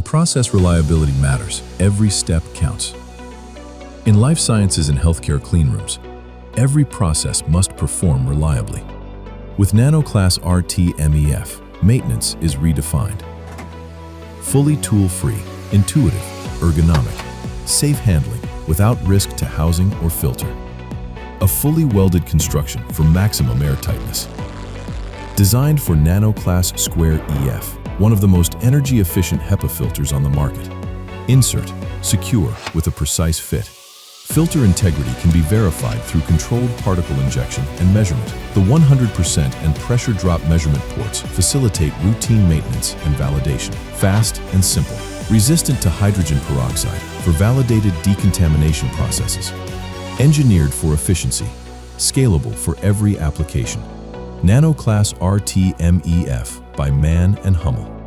When process reliability matters, every step counts. In life sciences and healthcare cleanrooms, every process must perform reliably. With Nanoclass RTM, maintenance is redefined. Fully tool-free, intuitive, ergonomic, safe handling without risk to housing or filter. A fully welded construction for maximum air tightness. Designed for Nanoclass EF, one of the most energy-efficient HEPA filters on the market. Insert, secure with a precise fit. Filter integrity can be verified through controlled particle injection and measurement. The 100% and pressure drop measurement ports facilitate routine maintenance and validation. Fast and simple. Resistant to hydrogen peroxide for validated decontamination processes. Engineered for efficiency. Scalable for every application. Nanoclass RTM by MANN+HUMMEL.